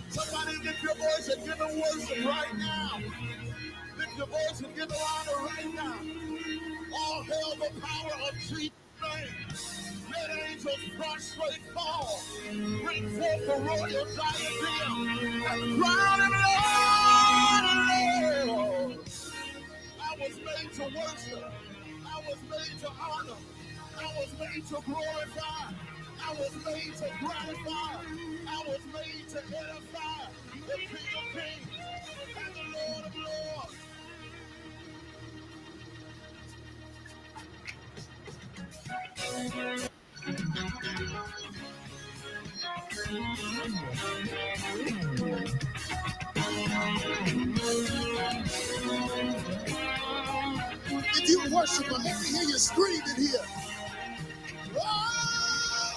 Somebody lift your voice and give him worship right now. Lift your voice and give him honor right now. All hail the power of Jesus' name. Let angels prostrate fall. Bring forth the royal diadem and crown him Lord. I was made to worship. I was made to honor. I was made to glorify. I was made to gratify. I was made to edify the King of Kings and the Lord of Lords. If you worship him, let me hear you screaming here. Oh,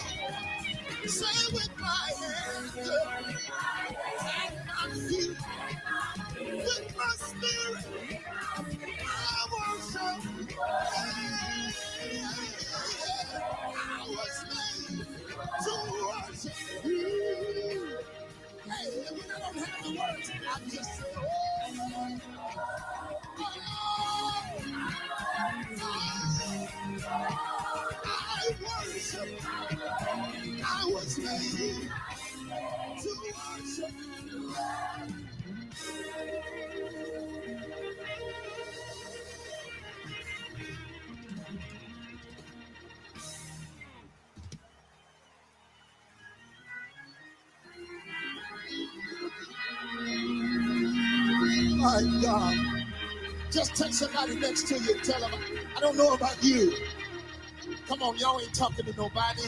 say with my hands and my feet, with my spirit, I worship. I was made to worship you. Hey, when I don't have the words, I just say, oh, I worship. I was made to worship. My God. Just touch somebody next to you and tell them, I don't know about you. Come on, y'all ain't talking to nobody.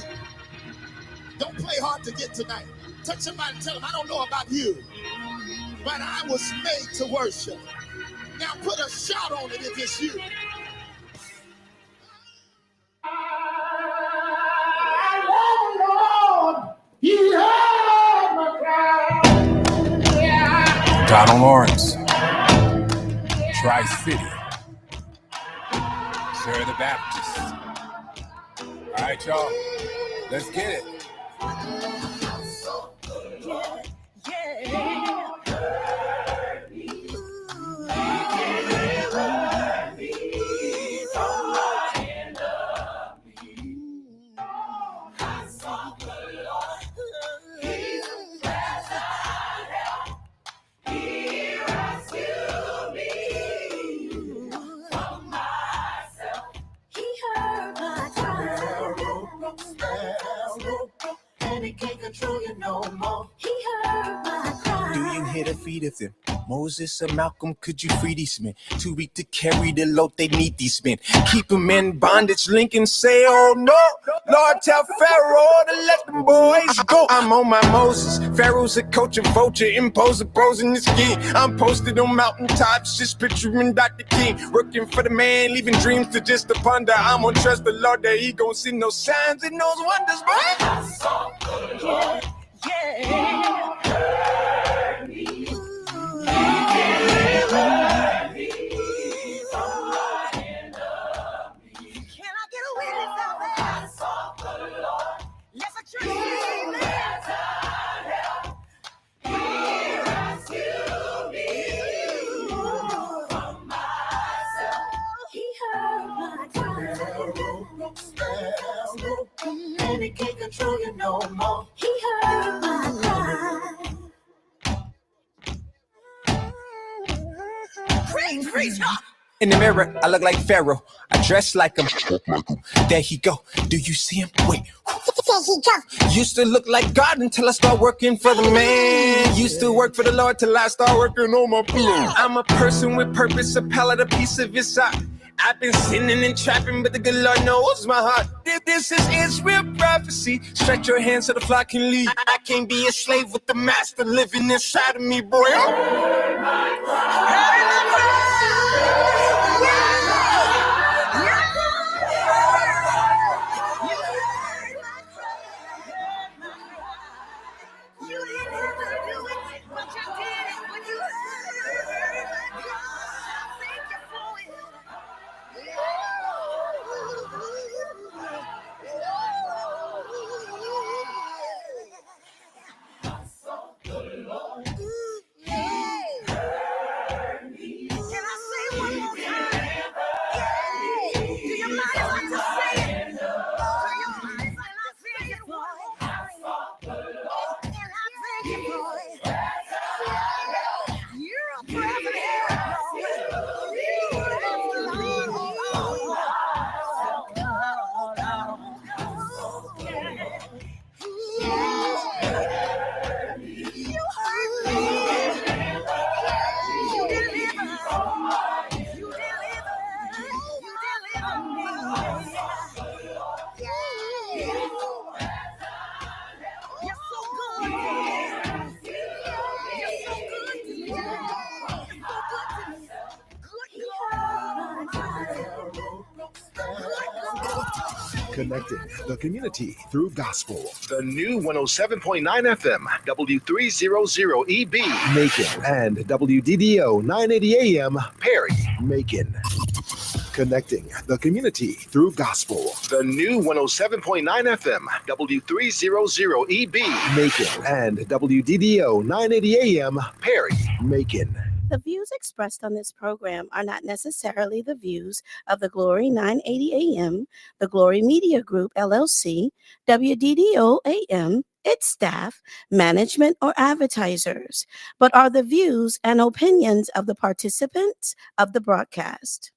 Don't play hard to get tonight. Touch somebody and tell them, I don't know about you, but I was made to worship. Now put a shout on it if it's you. Donald Lawrence, Tri-City, Share the Baptist. All right, y'all, let's get it. The feet of them. Moses or Malcolm, could you free these men? Too weak to carry the load, they need these men. Keep them in bondage. Lincoln say, oh no. Lord, tell Pharaoh to let them boys go. I'm on my Moses. Pharaoh's a coach, a vulture, impose a bros in the skin. I'm posted on mountaintops, just picturing Dr. King. Working for the man, leaving dreams to just to ponder. I'm gonna trust the Lord that he gon' see no signs and no wonders, boy. Yeah. control you no more. He heard my cry. Preach, In the mirror, I look like Pharaoh. I dress like him. There he go. Do you see him? Wait. There he go. Used to look like God until I start working for the man. Used to work for the Lord till I start working on my pillow. I'm a person with purpose, a palette, a piece of his heart. I've been sinning and trapping, but the good Lord knows my heart. This is Israel prophecy. Stretch your hands so the flock can lead. I can't be a slave with the master living inside of me, boy. Connecting the community through gospel. The new 107.9 FM, W300EB, Macon, and WDDO 980 AM, Perry, Macon. Connecting the community through gospel. The new 107.9 FM, W300EB, Macon, and WDDO 980 AM, Perry, Macon. The views expressed on this program are not necessarily the views of the Glory 980 AM, the Glory Media Group, LLC, WDDO AM, its staff, management, or advertisers, but are the views and opinions of the participants of the broadcast.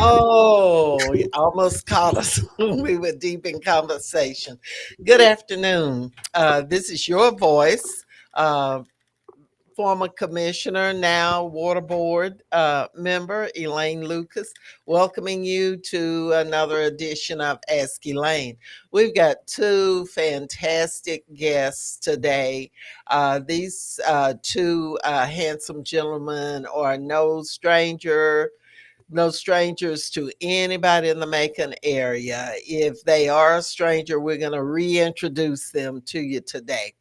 Oh, you almost caught us when we were deep in conversation. Good afternoon. This is your voice, former commissioner, now water board member, Elaine Lucas, welcoming you to another edition of Ask Elaine. We've got two fantastic guests today. These two handsome gentlemen are no strangers to anybody in the Macon area. If they are a stranger, we're going to reintroduce them to you today.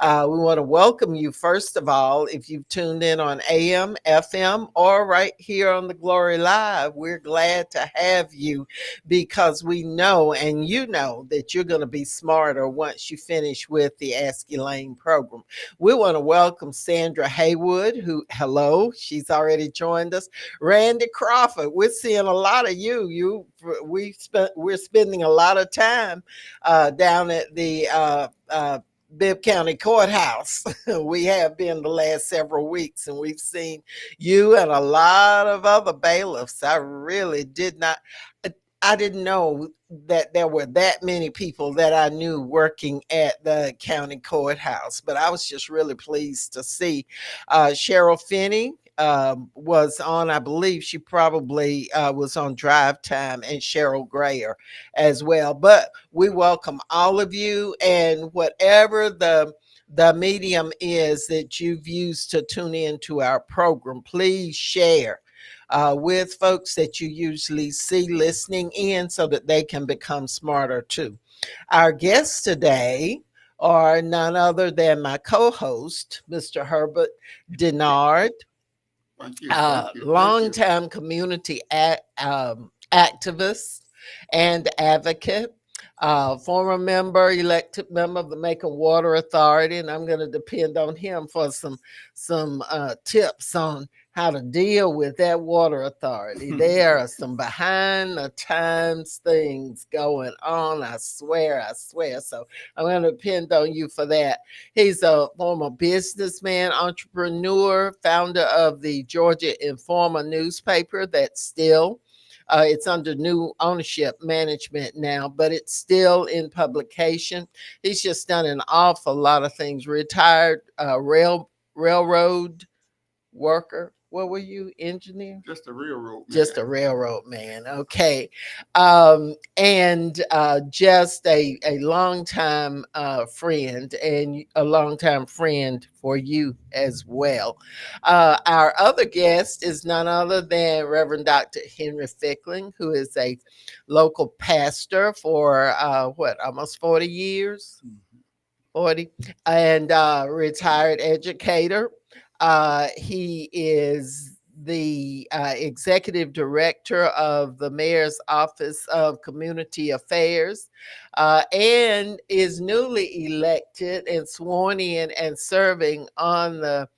We want to welcome you, first of all, if you've tuned in on AM, FM, or right here on the Glory Live. We're glad to have you because we know, and you know, that you're going to be smarter once you finish with the Ask Elaine program. We want to welcome Sandra Haywood, she's already joined us. Randy Crawford, we're seeing a lot of you. We're spending a lot of time down at the Bibb County Courthouse. We have been the last several weeks, and we've seen you and a lot of other bailiffs. I didn't know that there were that many people that I knew working at the county courthouse, but I was just really pleased to see Cheryl Finney was on. I believe she probably was on drive time, and Cheryl Grayer as well. But we welcome all of you, and whatever the the medium is that you've used to tune into our program. Please share with folks that you usually see listening in so that they can become smarter too. Our guests today are none other than my co-host, Mr. Herbert Denard, Thank you. Thank you. longtime community activist and advocate, former member, elected member of the Macon Water Authority, and I'm going to depend on him for some tips on how to deal with that water authority. There are some behind the times things going on. I swear. So I'm going to depend on you for that. He's a former businessman, entrepreneur, founder of the Georgia Informer newspaper that's still it's under new ownership management now, but it's still in publication. He's just done an awful lot of things. Retired railroad worker. What were you, engineer? Just a railroad man. Just a railroad man. Okay. And just a longtime friend, and a longtime friend for you as well. Our other guest is none other than Reverend Dr. Henry Fickling, who is a local pastor for almost 40 years? 40. And retired educator. He is the executive director of the Mayor's Office of Community Affairs, and is newly elected and sworn in and serving on the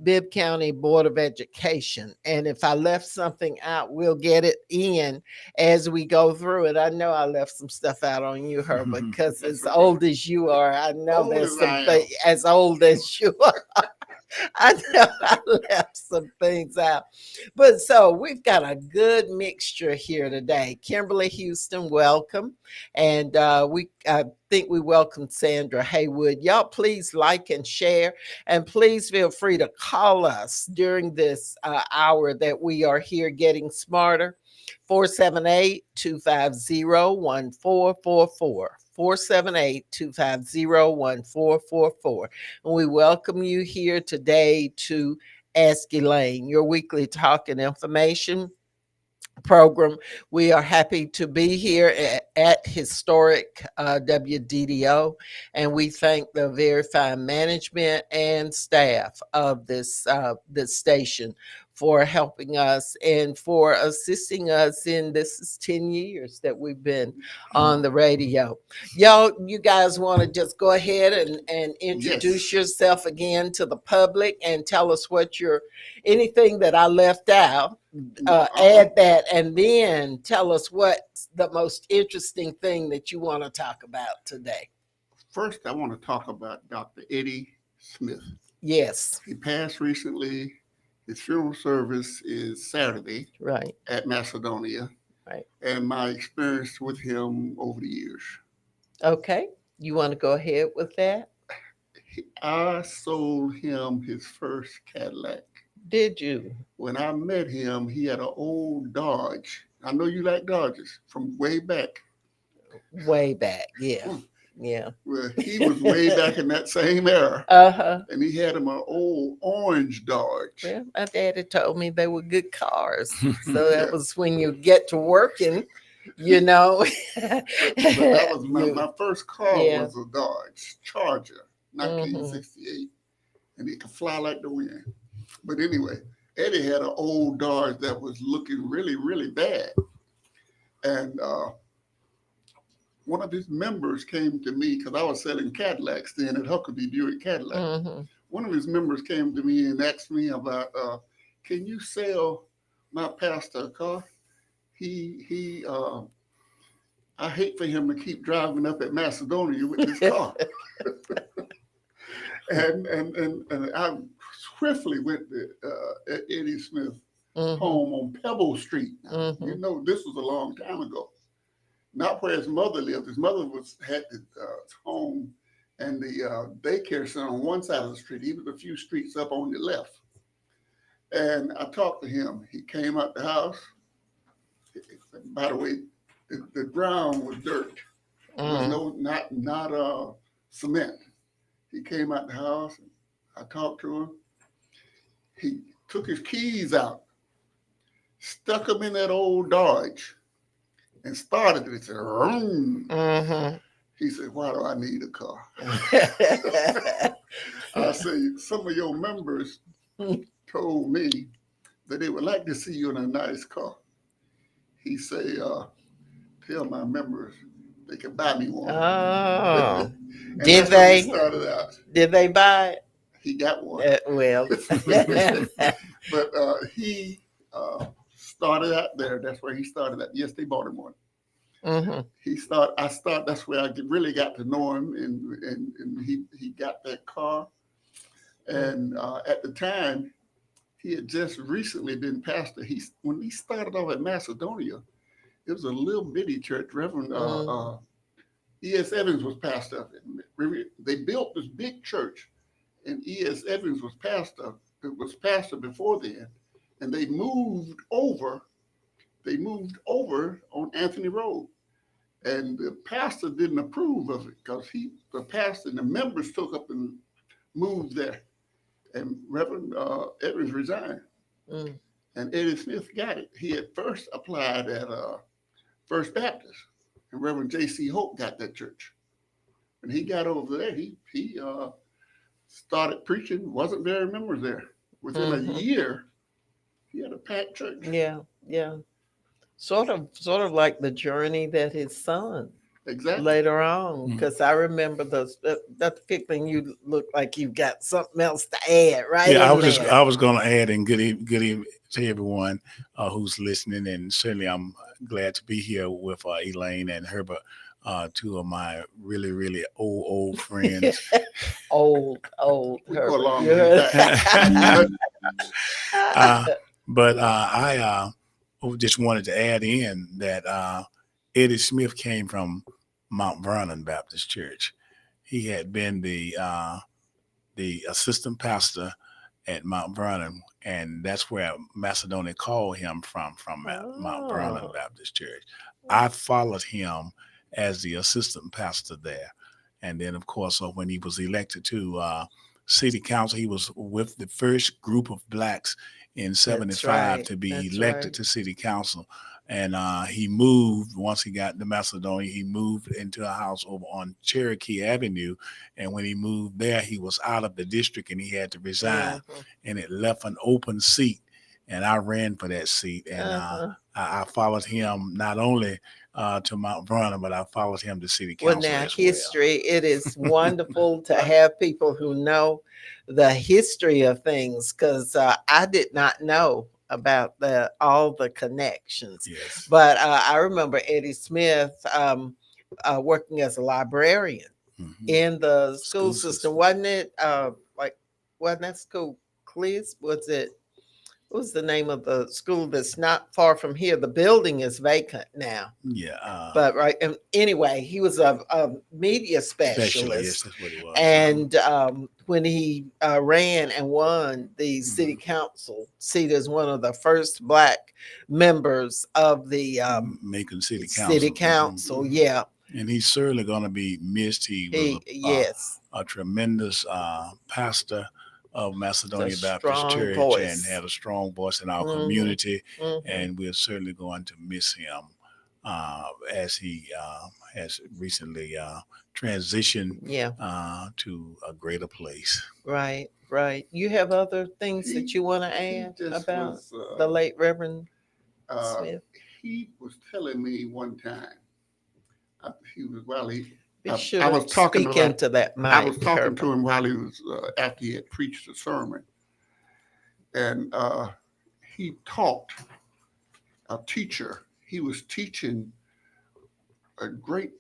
Bibb County Board of Education. And if I left something out, we'll get it in as we go through it. I know I left some stuff out on you, Herbert, because as old as you are, I know there's something as old as you are. I know I left some things out. But so we've got a good mixture here today. Kimberly Houston, welcome. And I think we welcome Sandra Haywood. Y'all please like and share. And please feel free to call us during this hour that we are here getting smarter. 478-250-1444. 478-250-1444. And we welcome you here today to Ask Elaine, your weekly talk and information program. We are happy to be here at historic WDDO, and we thank the very fine management and staff of this station for helping us and for assisting us in this is 10 years that we've been on the radio. You guys want to just go ahead and introduce yourself again to the public and tell us what anything that I left out, add that, and then tell us what's the most interesting thing that you want to talk about today. First, I want to talk about Dr. Eddie Smith. Yes. He passed recently. His funeral service is Saturday, right, at Macedonia. Right. And my experience with him over the years. Okay. You want to go ahead with that? I sold him his first Cadillac. Did you? When I met him, he had an old Dodge. I know you like Dodges from way back. Way back, yeah. Yeah. Well, he was way back in that same era. And he had him an old orange Dodge. Well, my daddy told me they were good cars. So that was when you get to working, you know. But that was my first car was a Dodge Charger, 1968. And it could fly like the wind. But anyway, Eddie had an old Dodge that was looking really, really bad. And one of his members came to me because I was selling Cadillacs then at Huckabee Buick Cadillac. One of his members came to me and asked me about, can you sell my pastor a car? I hate for him to keep driving up at Macedonia with this car. and I swiftly went to Eddie Smith's home on Pebble Street. Now, you know, this was a long time ago. Not where his mother lived. His mother had his home and the daycare center on one side of the street. He was a few streets up on the left. And I talked to him. He came out the house. By the way, the ground was dirt. There was not cement. He came out the house. And I talked to him. He took his keys out, stuck them in that old Dodge, and started it. He said, "Vroom." Mm-hmm. He said, "Why do I need a car?" I say, "Some of your members told me that they would like to see you in a nice car." He say, "Tell my members they can buy me one." Oh, And did that's how we they? started out. Did they buy it? He got one. Well, But he started out there. That's where he started at. Yes, they bought him one. mm-hmm. I started. That's where I really got to know him, and he got that car. And at the time, he had just recently been pastor. When he started off at Macedonia, it was a little bitty church. Reverend E.S. Evans was pastor of it. They built this big church, and E.S. Evans was pastor. It was pastor before then, and they moved over. They moved over on Anthony Road, and the pastor didn't approve of it because the pastor and the members took up and moved there, and Reverend Evans resigned, Mm. and Eddie Smith got it. He had first applied at First Baptist, and Reverend J.C. Hope got that church. When he got over there, he started preaching. Wasn't very members there. Within a year, he had a packed church. Yeah, yeah. Sort of like the journey that his son Exactly. later on, because I remember that particular. You look like you've got something else to add, right? Yeah, in there. I was going to add, and good evening to everyone who's listening, and certainly I'm glad to be here with Elaine and Herbert, two of my really old friends. old We go Herbert. along You heard with that. But I just wanted to add in that Eddie Smith came from Mount Vernon Baptist Church. He had been the assistant pastor at Mount Vernon, and that's where Macedonia called him from Mount Vernon Baptist Church. I followed him as the assistant pastor there, and then of course when he was elected to city council, he was with the first group of blacks in 75 to be elected to city council. And he moved, once he got to Macedonia, he moved into a house over on Cherokee Avenue. And when he moved there, he was out of the district and he had to resign. And it left an open seat. And I ran for that seat. And I followed him not only to Mount Vernon, but I followed him to city council. Well, now history, it is wonderful to have people who know the history of things, because I did not know about all the connections. Yes. But I remember Eddie Smith working as a librarian in the school system. Wasn't it wasn't that school Clis? What was the name of the school that's not far from here? The building is vacant now. Yeah. But right. And anyway, he was a media specialist. Yes, that's what he was. And when he ran and won the city council seat as one of the first black members of the Macon City Council. Yeah. And he's certainly going to be missed. He was a tremendous pastor of Macedonia Baptist Church and had a strong voice in our community. And we're certainly going to miss him as he has recently transitioned to a greater place. Right. You have other things that you want to add about the late Reverend Smith? He was telling me one time, I was talking into that mic. I was talking to him while he was after he had preached a sermon, and he taught a teacher. He was teaching a great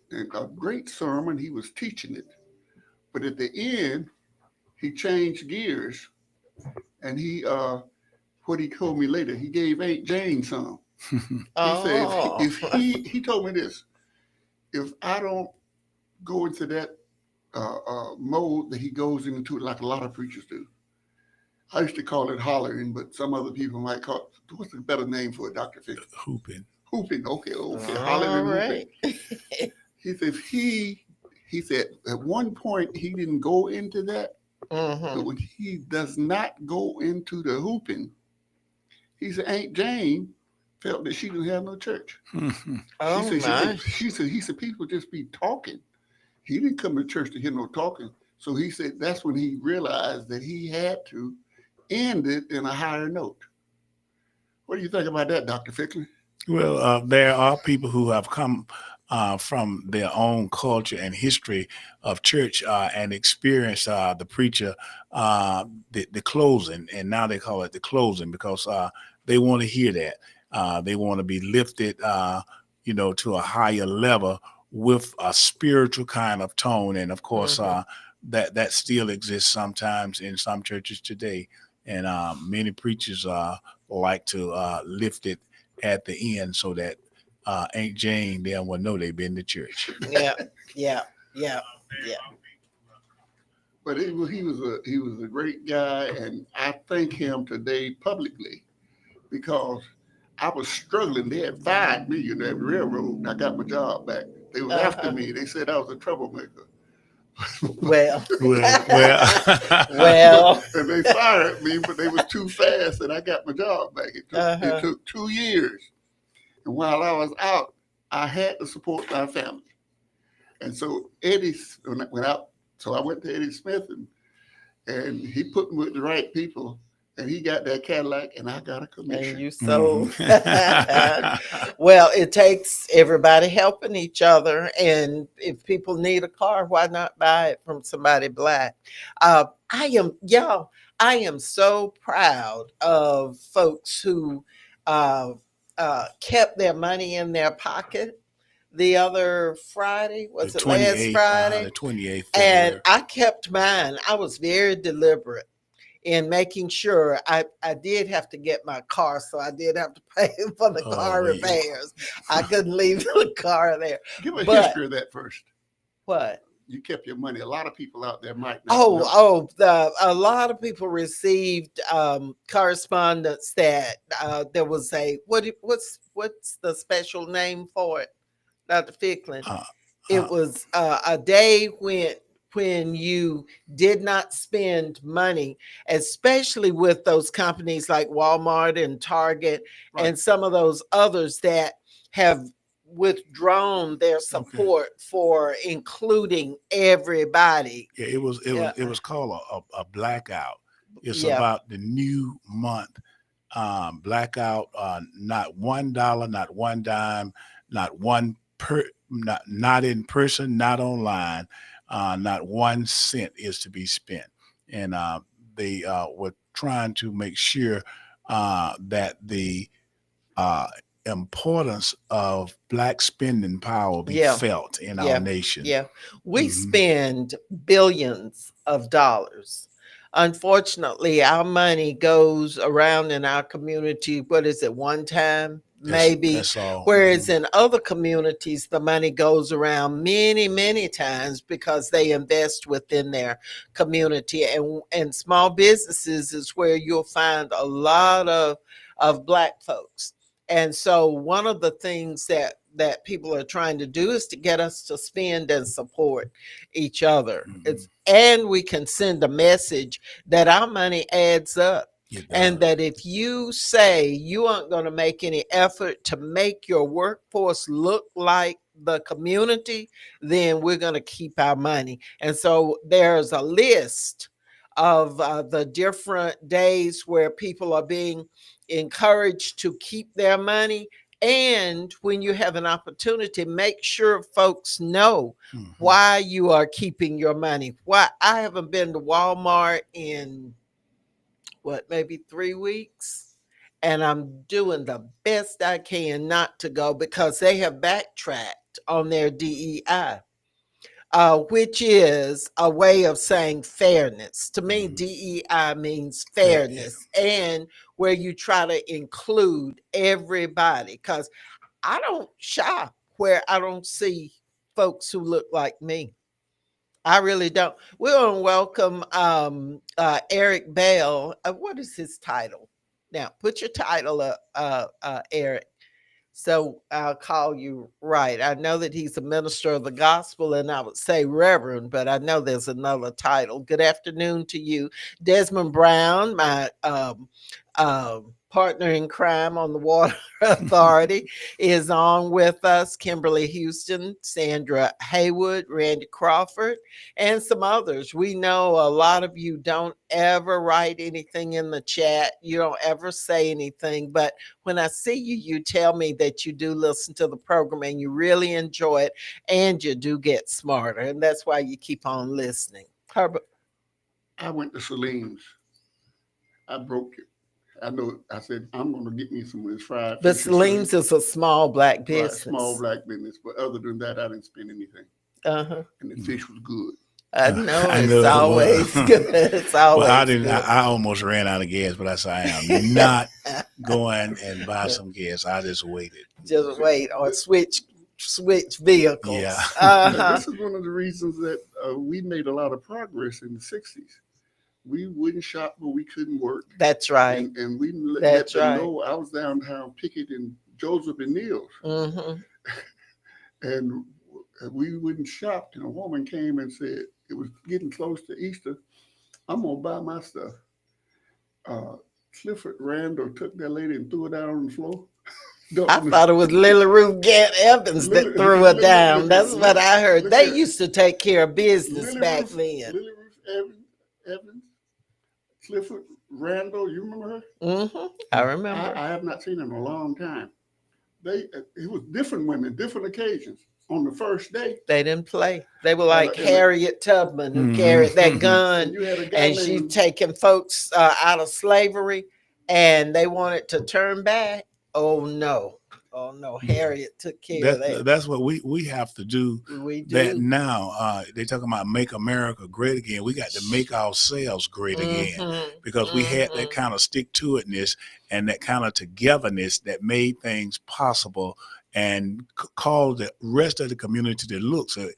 sermon. He was teaching it, but at the end, he changed gears, and he what he told me later, he gave Aunt Jane some. He said if he told me this, if I don't go into that mode that he goes into, like a lot of preachers do. I used to call it hollering, but some other people might call it, what's a better name for it, Dr. Fisher? Hooping. Okay, hollering and hooping. He said if he He said at one point he didn't go into that, but when he does not go into the hooping, he said Aunt Jane felt that she didn't have no church. She Oh said my. he said people just be talking. He didn't come to church to hear no talking. So he said that's when he realized that he had to end it in a higher note. What do you think about that, Dr. Ficklin? Well, there are people who have come from their own culture and history of church and experienced the preacher, the closing, and now they call it the closing because they want to hear that. They want to be lifted, to a higher level with a spiritual kind of tone, and of course, that still exists sometimes in some churches today, and many preachers like to lift it at the end so that Aunt Jane there will know they've been to church. Yeah, yeah, yeah, yeah. But he was a great guy, and I thank him today publicly because I was struggling. They had fired me in that railroad, and I got my job back. They was after Uh-huh. me. They said I was a troublemaker. Well, Well, well, And they fired me, but they was too fast, and I got my job back. It uh-huh. took 2 years, and while I was out, I had to support my family. And so Eddie when I went out, so I went to Eddie Smith, and he put me with the right people, and he got that Cadillac, and I got a And commission. you mhm. sold. Well, it takes everybody helping each other. And if people need a car, why not buy it from somebody black? I am so proud of folks who uh, kept their money in their pocket the other Friday. the Was it last 28th, Friday? the 28th And February. I kept mine. I was very deliberate in making sure I did have to get my car, so I did have to pay for the Oh, car we, repairs. I couldn't leave the car there. Give a But history of that first. what? You kept your money. A lot of people out there might not Oh, know. a lot of people received correspondence that there was a what's the special name for it, Dr. Ficklin? uh, It uh, was a day when you did not spend money, especially with those companies like Walmart and Target Right. and some of those others that have withdrawn their okay. support for including everybody. Yeah, it was Yeah, called a blackout. It's yeah, about the new month blackout. Not $1, not one dime, not one not in person, not online. Not 1 cent is to be spent, and they were trying to make sure that the uh, importance of black spending power be yeah. felt in our Yeah, nation. yeah. We Mhm. spend billions of dollars. Unfortunately, our money goes around in our community, what is it, one time, maybe? That's all. Whereas in other communities, the money goes around many, many times because they invest within their community. And small businesses is where you'll find a lot of Black folks. And so one of the things that people are trying to do is to get us to spend and support each other. Mhm. It's and we can send a message that our money adds up. It And does. that if you say you aren't going to make any effort to make your workforce look like the community, then we're going to keep our money. And so there's a list of the different days where people are being encouraged to keep their money. And when you have an opportunity, make sure folks know Mhm. why you are keeping your money. Why I haven't been to Walmart in what, maybe 3 weeks. And I'm doing the best I can not to go because they have backtracked on their DEI, which is a way of saying fairness. To me, Mhm. DEI means Yeah. fairness and where you try to include everybody. Because I don't shop where I don't see folks who look like me. I really don't. We're going to welcome Eric Bell. What is his title? Now, put your title up, Eric. So I'll call you right. I know that he's a minister of the gospel, and I would say reverend, but I know there's another title. Good afternoon to you, Desmond Brown, my partner in crime on the Water Authority, is on with us. Kimberly Houston, Sandra Haywood, Randy Crawford, and some others. We know a lot of you don't ever write anything in the chat. You don't ever say anything, but when I see you, you tell me that you do listen to the program and you really enjoy it and you do get smarter. And that's why you keep on listening. Herbert. I went to Celine's. I broke it. I know. I said I'm going to get me some of this fried But fish. Celine's is a small black Right, small business. black business. But other than that, I didn't spend anything. Uh-huh. And the fish was good. I know I it's know it always was. good. It's Well, I always didn't. good. I almost ran out of gas, but I said I am not going and buy some gas. I just waited. Just wait or switch vehicles. Yeah. Uh-huh. This is one of the reasons that we made a lot of progress in the 60s. We wouldn't shop where we couldn't work. That's right. And we let That's them right. know. I was downtown picketing Joseph and Neil's. Mm-hmm. And we wouldn't shop. And a woman came and said, it was getting close to Easter. I'm going to buy my stuff. Clifford Randall took that lady and threw her down on the floor. I thought it was Lily Ruth Gant Evans that threw her down. That's what I heard. They used to take care of business back then. Lily Ruth Evans, Clifford Randall, you remember her? Mm-hmm. I remember. I have not seen her in a long time. It was different women, different occasions. On the first day, they didn't play. They were like Harriet Tubman, who carried that gun, and she taking folks out of slavery, and they wanted to turn back. Oh no. Harriet took care of that. That's what we have to do. We do that now. They talking about make America great again. We got to make ourselves great again, because we had that kind of stick to itness and that kind of togetherness that made things possible and called the rest of the community to look. So,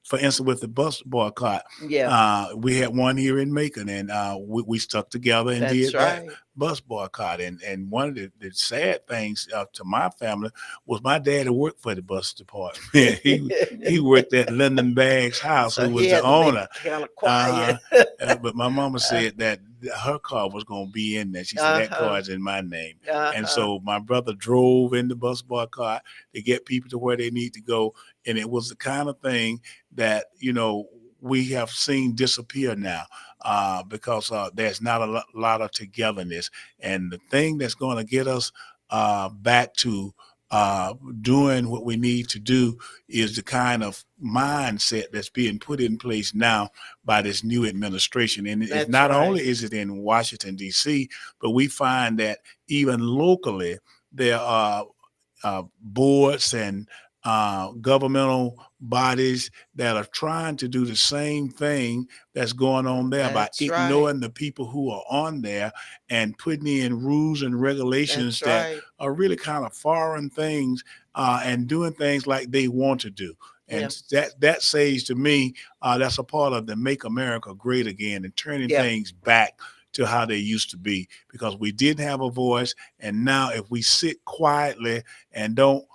for instance, with the bus boycott, we had one here in Macon, and we stuck together and did that bus boycott. And one of the sad things to my family was my dad who worked for the bus department. he worked at Lyndon Bagg's house, so who was the owner. Kind of quiet. But my mama said that her car was going to be in there. She said, that car is in my name. And so my brother drove in the bus boycott to get people to where they need to go. And it was the kind of thing that, we have seen disappear now, because there's not a lot of togetherness. And the thing that's going to get us back to doing what we need to do is the kind of mindset that's being put in place now by this new administration. And it's not only is it in Washington, D.C., but we find that even locally there are boards and governmental bodies that are trying to do the same thing that's going on there by ignoring the people who are on there and putting in rules and regulations that are really kind of foreign things, and doing things like they want to do. And that says to me, that's a part of the Make America Great Again and turning things back to how they used to be, because we didn't have a voice. And now if we sit quietly and don't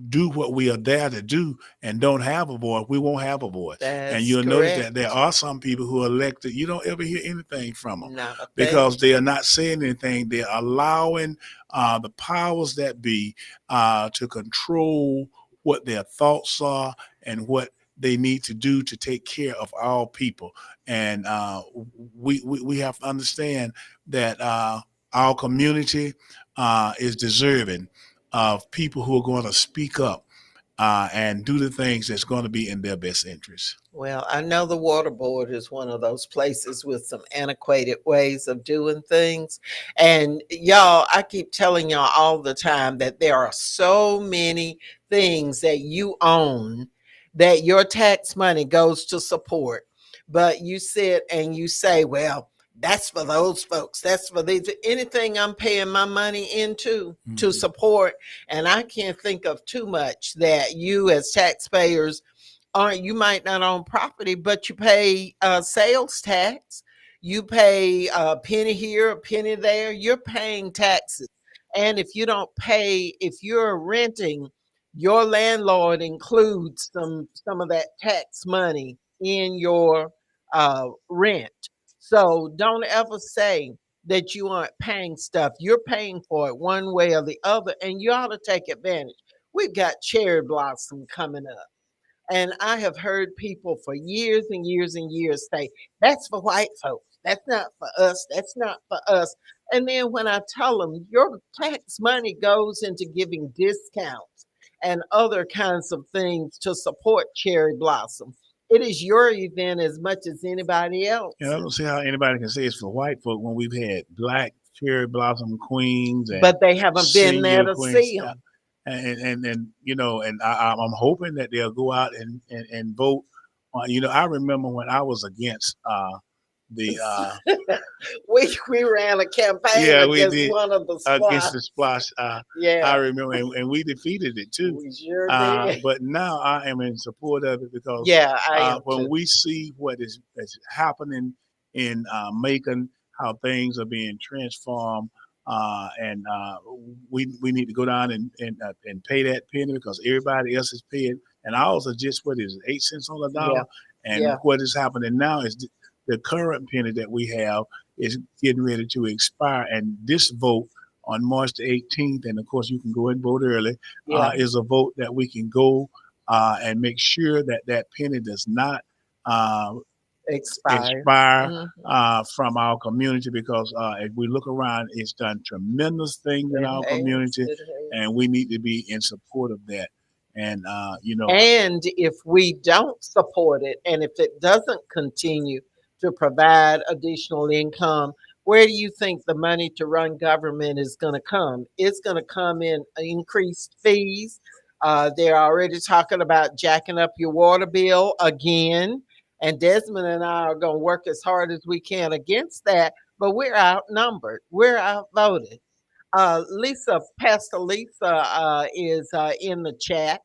do what we are there to do and don't have a voice, we won't have a voice. And you'll notice that there are some people who are elected, you don't ever hear anything from them because they are not saying anything. They're allowing the powers that be to control what their thoughts are and what they need to do to take care of our people. And we have to understand that our community is deserving of people who are going to speak up and do the things that's going to be in their best interest. Well, I know the water board is one of those places with some antiquated ways of doing things. And y'all, I keep telling y'all all the time that there are so many things that you own that your tax money goes to support. But you sit and you say, well, that's for those folks. That's for these. Anything I'm paying my money into to support. And I can't think of too much that you as taxpayers you might not own property, but you pay sales tax. You pay a penny here, a penny there. You're paying taxes. And if you don't pay, if you're renting, your landlord includes some of that tax money in your rent. So don't ever say that you aren't paying stuff. You're paying for it one way or the other, and you ought to take advantage. We've got cherry blossom coming up. And I have heard people for years and years and years say, that's for white folks. That's not for us. That's not for us. And then when I tell them your tax money goes into giving discounts and other kinds of things to support Cherry Blossom, it is your event as much as anybody else. And I don't see how anybody can say it's for white folk when we've had black cherry blossom queens and But they haven't been there senior to queens. see them. And you know, and I'm hoping that they'll go out and vote. I remember when I was against the we ran a campaign yeah, we against did one of the against squads. the splash. Yeah, I remember, and we defeated it too. we sure did. But now I am in support of it because Yeah, I am when too. we see what is happening in Macon, how things are being transformed, and we need to go down and pay that penny because everybody else is paying, and ours are just what is it, 8 cents on the Yeah, dollar. And yeah, what is happening now is the current penny that we have is getting ready to expire, and this vote on March the 18th, and of course you can go and vote early, yeah. is a vote that we can go and make sure that that penny does not uh, Expired. expire Mhm. from our community because if we look around, it's done tremendous things in It our has. community, It has. and we need to be in support of that. And And if we don't support it, and if it doesn't continue to provide additional income, where do you think the money to run government is going to come? It's going to come in increased fees. They're already talking about jacking up your water bill again. And Desmond and I are going to work as hard as we can against that, but we're outnumbered. We're outvoted. Pastor Lisa is in the chat,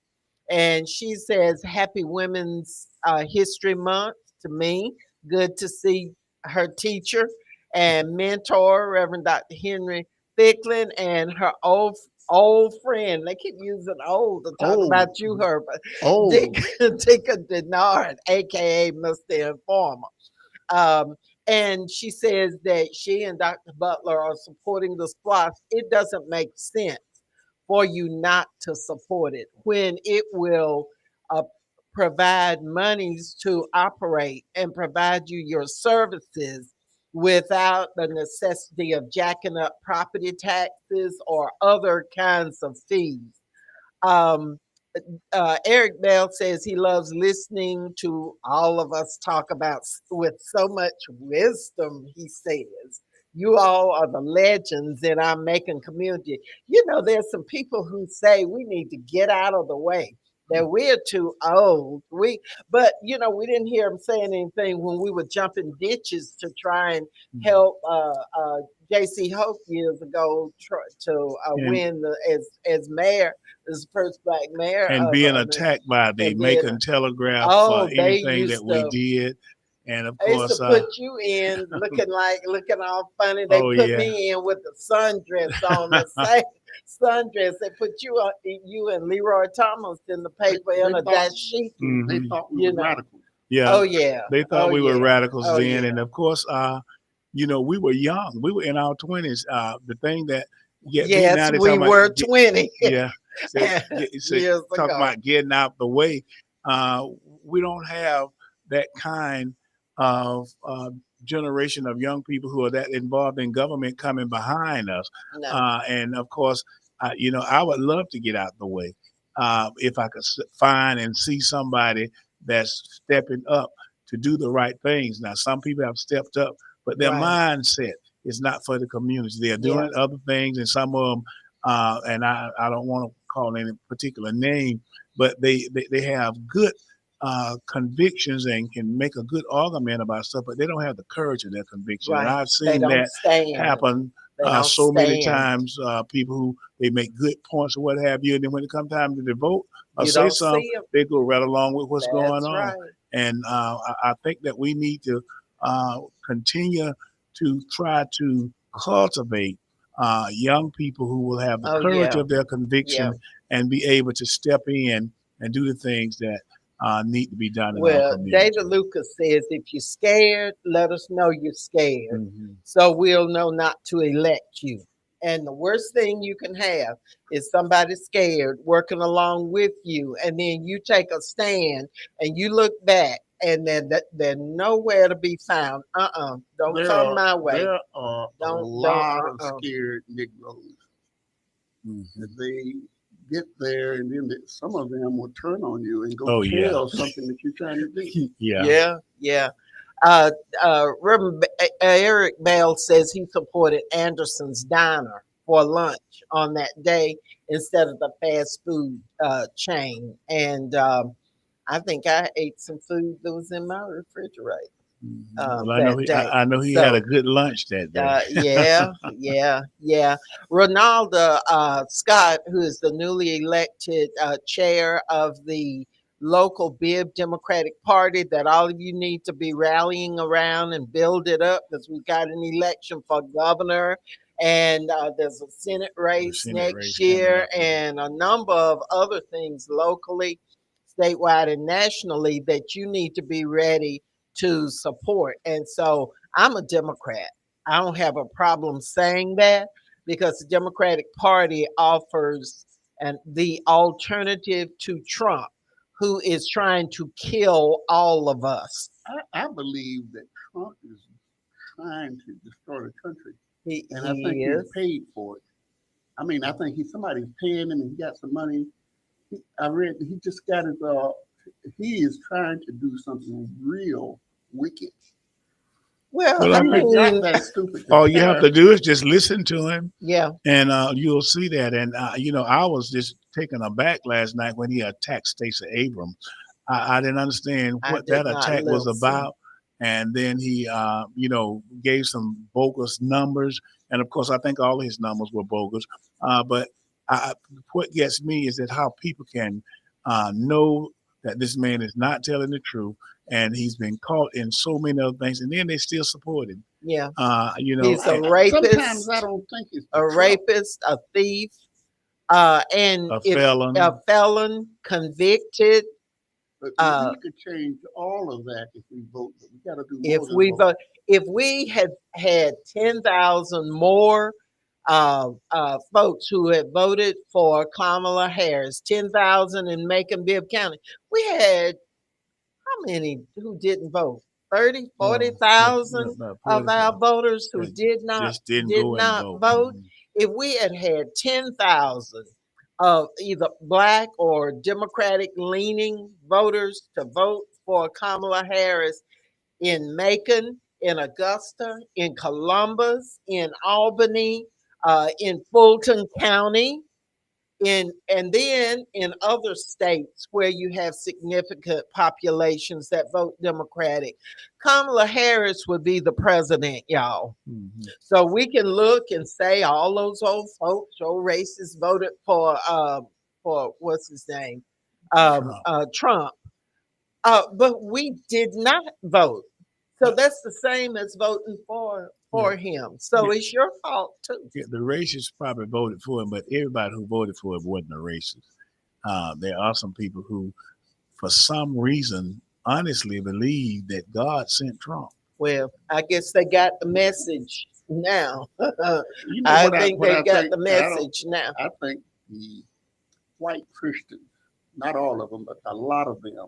and she says, Happy Women's History Month to me. Good to see her teacher and mentor, Reverend Dr. Henry Thicklin, and her old friend. They keep using old to talk Old. about you, Herbert. Old. Dick Denard, aka Mr. Informer. Um, and she says that she and Dr. Butler are supporting the SPLOST. It doesn't make sense for you not to support it when it will uh, provide monies to operate and provide you your services without the necessity of jacking up property taxes or other kinds of fees. Um, Eric Bell says he loves listening to all of us talk about with so much wisdom. He says, you all are the legends in our Macon community. You know, there's some people who say we need to get out of the way, that we're too old. But we didn't hear him saying anything when we were jumping ditches to try and help J.C. Hope years ago to and win as mayor, as first black mayor and of being attacked by the and being Macon Telegraph for oh, they anything that used we to did, and of they used to course, put you in looking all funny. They oh put yeah, me in with the sundress on, the same sundress. They put you and Leroy Thomas in the paper in a dashiki. They hmm thought we You were know. radical. yeah, Oh yeah. they thought Oh we were yeah. radicals Oh then, yeah. and of course, we were young. We were in our 20s. The thing that get me Yes, now, they're we talking about were 20 yeah, say years talking ago. about getting out the way. Uh, we don't have that kind of generation of young people who are that involved in government coming behind us. No. And of course, I would love to get out the way if I could find and see somebody that's stepping up to do the right things. Now, some people have stepped up, but their Right. mindset is not for the community. They are Yeah. doing other things, and some of them, and I don't want to call any particular name, but they have good convictions and can make a good argument about stuff, but they don't have the courage of their conviction. And Right. I've They seen don't that stand. happen They don't so many stand. times. People who they make good points or what have you, and then when it comes time to vote or You say don't something, see them. they go right along with what's going That's on. right. And I think that we need to continue to try to cultivate young people who will have the Oh courage yeah, of their yeah. conviction and be able to step in and do the things that need to be done in our Well, David community. Lucas says, if you're scared, let us know you're scared, Hmm. so we'll know not to elect you. And the worst thing you can have is somebody scared working along with you, and then you take a stand and you look back, and then they're nowhere to be found. Don't come my way. There are a Don't. lot of scared Negroes Hmm. that they get there, and then some of them will turn on you and go Oh yeah, tell something that you're trying to do. yeah. Yeah, yeah. Uh, Reverend Eric Bell says he supported Anderson's Diner for lunch on that day instead of the fast food chain. And I think I ate some food that was in my refrigerator Well, that day. I know he had a So, good lunch that day. yeah, yeah, yeah. Ronaldo Scott, who is the newly elected chair of the local Bibb Democratic Party, that all of you need to be rallying around and build it up, because we've got an election for governor, and there's a Senate The race Senate race next coming year, up. and a number of other things locally, statewide, and nationally that you need to be ready to support. And so I'm a Democrat. I don't have a problem saying that, because the Democratic Party offers the alternative to Trump, who is trying to kill all of us. I believe that Trump is trying to destroy the country, and I think He he's is. paid for it. I mean, I think somebody's paying him, and he got some money. I read he just got his. He is trying to do something real wicked. Well, Well, I I He is think not mean, that stupid to all you have care. to do is just listen to him, yeah, and you'll see that. And I was just taken aback last night when he attacked Stacey Abrams. I didn't understand I what did that not attack was listen. about. And then he, gave some bogus numbers. And of course, I think all his numbers were bogus. But what gets me is that how people can know that this man is not telling the truth, and he's been caught in so many other things, and then they still support him. Yeah, he's a And Sometimes I rapist, don't think it's the Trump. a thief, and a if a felon. felon convicted. But Uh, we could change all of that if we vote. But we got to do if more than we vote. vote, if we had had 10,000 more folks who had voted for Kamala Harris, 10,000 in Macon, Bibb County, we had how many who didn't vote? 30, Oh, 40,000 about of our 45 voters who that just didn't did go and not vote. vote. If we had had 10,000 of either black or Democratic leaning voters to vote for Kamala Harris in Macon, in Augusta, in Columbus, in Albany, in Fulton County, and then in other states where you have significant populations that vote Democratic, Kamala Harris would be the president, y'all. Mhm. So we can look and say all those old folks, old racists, voted for what's his name, Trump. Trump, but we did not vote. So Uh, that's the same as voting yeah, for him. yeah, So it's your fault too. yeah, the racists probably voted for him, but everybody who voted for him wasn't a racist. There are some people who, for some reason, honestly believe that God sent Trump. Well, I guess they got the message now. You know I what think what they I got think? the I don't. message now. I think the white Christians, not all of them, but a lot of them,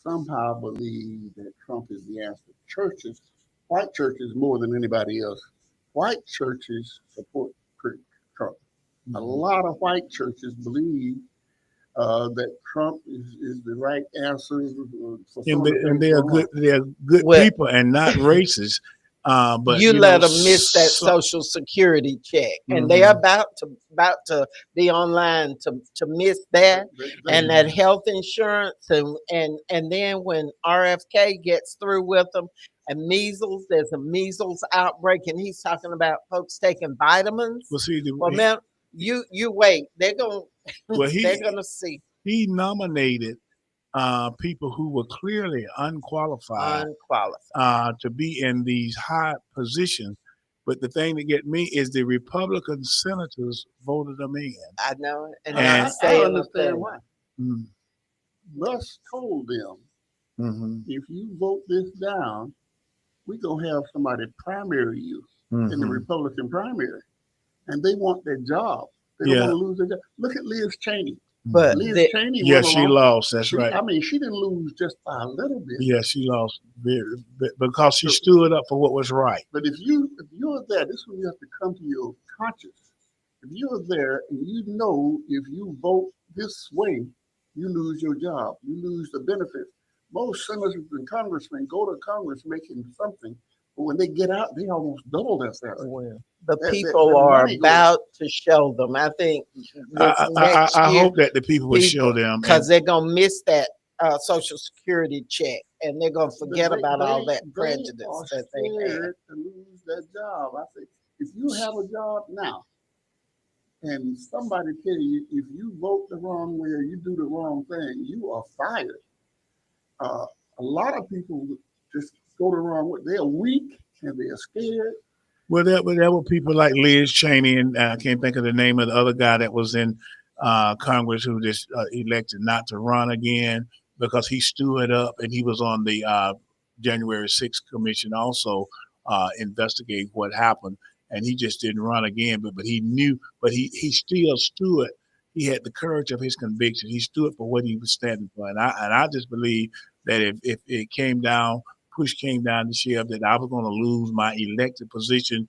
somehow believe that Trump is the answer. Churches, white churches more than anybody else, white churches support Trump. A Mhm. lot of white churches believe that Trump is the right answer for some And of the things they are going good. on. They are good Well, people and not racist. But you let them miss that social security check, and they're mhm, about to be online to miss that, and that mhm. health insurance, and then when RFK gets through with them, and measles, there's a measles outbreak, and he's talking about folks taking vitamins. Well, see, Well, man, you wait, well they're gonna see. he nominated people who were clearly unqualified Unqualified. to be in these high positions. But the thing that get me is the Republican senators voted them in. I know it, and And I'm I saying the understand thing. why. Mm, Russ told them, mhm, if you vote this down, we're going to have somebody primary you in the mhm. Republican primary. And they want their job. They don't want Yeah. to lose their job. Look at Liz Cheney. But Mhm. Liz the, Cheney Yeah, went she along. lost. That's right. She didn't lose just by a little bit. Yeah, she lost because she So, stood up for what was right. but if you're there, this is when you have to come to your conscience. If you're there and you know if you vote this way, you lose your job, you lose the benefits. Most senators and congressmen go to Congress making something, but when they get out, they almost double their salary. well, the The people are money goes. about to show them. I think this next I year, hope that the people will show people, them. because And they're gonna miss that Social Security check, and they're gonna But forget about all that they prejudice are that they had. scared to lose their job. I say, if you have a job now, and somebody tell you if you vote the wrong way or you do the wrong thing, you are fired. Uh, a lot of people just go the wrong way. They're weak and they're scared. there were people like Liz Cheney, and I can't think of the name of the other guy that was in Congress who just elected not to run again because he stood up, and he was on the January 6th commission also investigating what happened, and he just didn't run again. But he knew, but he still stood. He had the courage of his conviction. He stood for what he was standing for, and I just believe that if it came down, push came down to shove, that I was going to lose my elected position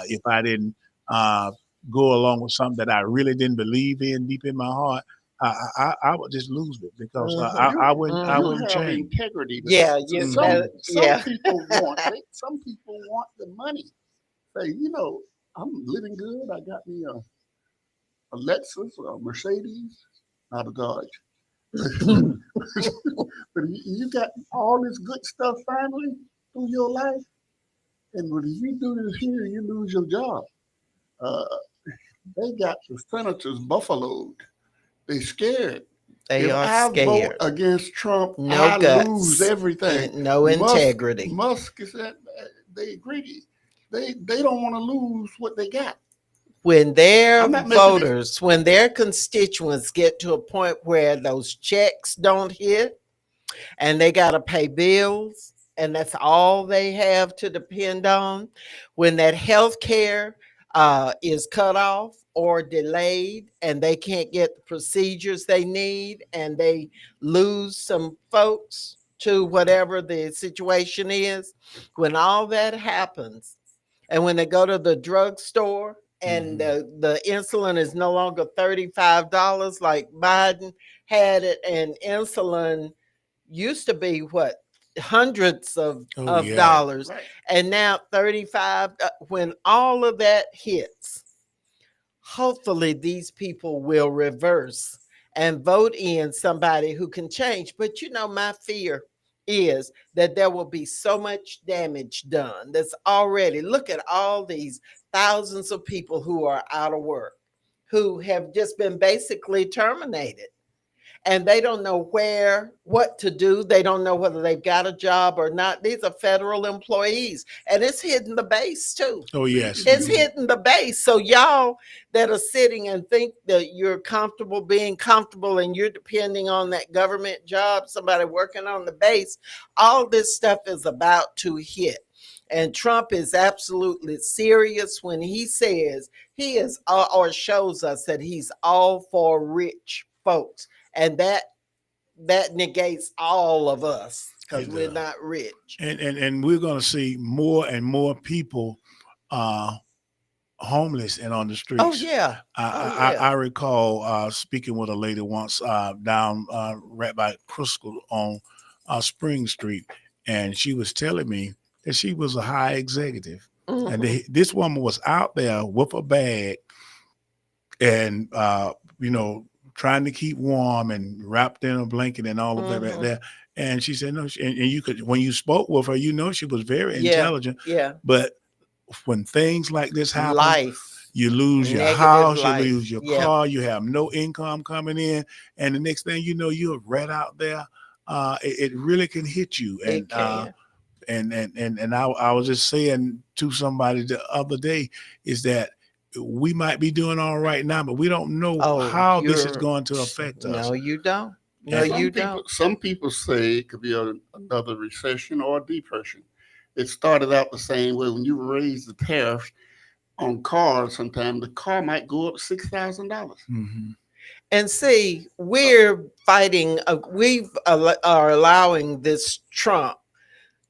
if I didn't uh, go along with something that I really didn't believe in deep in my heart. I would just lose it because Hmm. I You wouldn't have change. integrity. Yeah, you Mhm. that Some yeah. people some people want the money. Say, I'm living good. I got me a Lexus or a Mercedes, not a Dodge. But you got all this good stuff finally through your life, and when you do this here, you lose your job. Uh, they got the senators buffaloed. They scared. They If are I vote scared. against Trump, No I lose guts everything. and no integrity. Musk is that they greedy. They don't want to lose what they got. When their I'm not making it. voters, when their constituents get to a point where those checks don't hit and they got to pay bills and that's all they have to depend on, when that health care is cut off or delayed and they can't get the procedures they need and they lose some folks to whatever the situation is, when all that happens, and when they go to the drugstore and Mhm. the insulin is no longer $35 like Biden had it, and insulin used to be what, hundreds Oh of yeah. dollars, Right. and now 35. When all of that hits, hopefully these people will reverse and vote in somebody who can change. But my fear is that there will be so much damage done. That's already, look at all these thousands of people who are out of work, who have just been basically terminated, and they don't know what to do. They don't know whether they've got a job or not. These are federal employees, and it's hitting the base too. Oh yes. It's Mhm. hitting the base. So y'all that are sitting and think that you're comfortable being comfortable and you're depending on that government job, somebody working on the base, all this stuff is about to hit. And Trump is absolutely serious when he says he is or shows us that he's all for rich folks. And that negates all of us because It we're does. not rich. And we're going to see more and more people uh, homeless and on the Oh streets. yeah. Oh yeah. I recall speaking with a lady once down right by Crystal on Spring Street, and she was telling me that she was a high executive, and Mhm. this woman was out there with a bag and you know trying to keep warm and wrapped in a blanket and all of that right Mhm. there. And she said no, and you could when you spoke with her, she was very Yeah. intelligent, Yeah. but when things like this happen, Life. you lose your Negative house, you life. lose your Yeah. car, you have no income coming in, and the next thing you know, you're right out there. It really can hit you, It can. And I was just saying to somebody the other day is that we might be doing all right now, but we don't know Oh, how this is you're going to affect us. no, you don't. No, And you don't. Some people say it could be another recession or a depression. It started out the same way when you raise the tariffs on cars. Sometimes the car might go up $6,000. mhm. And see, we're fighting. Are allowing this Trump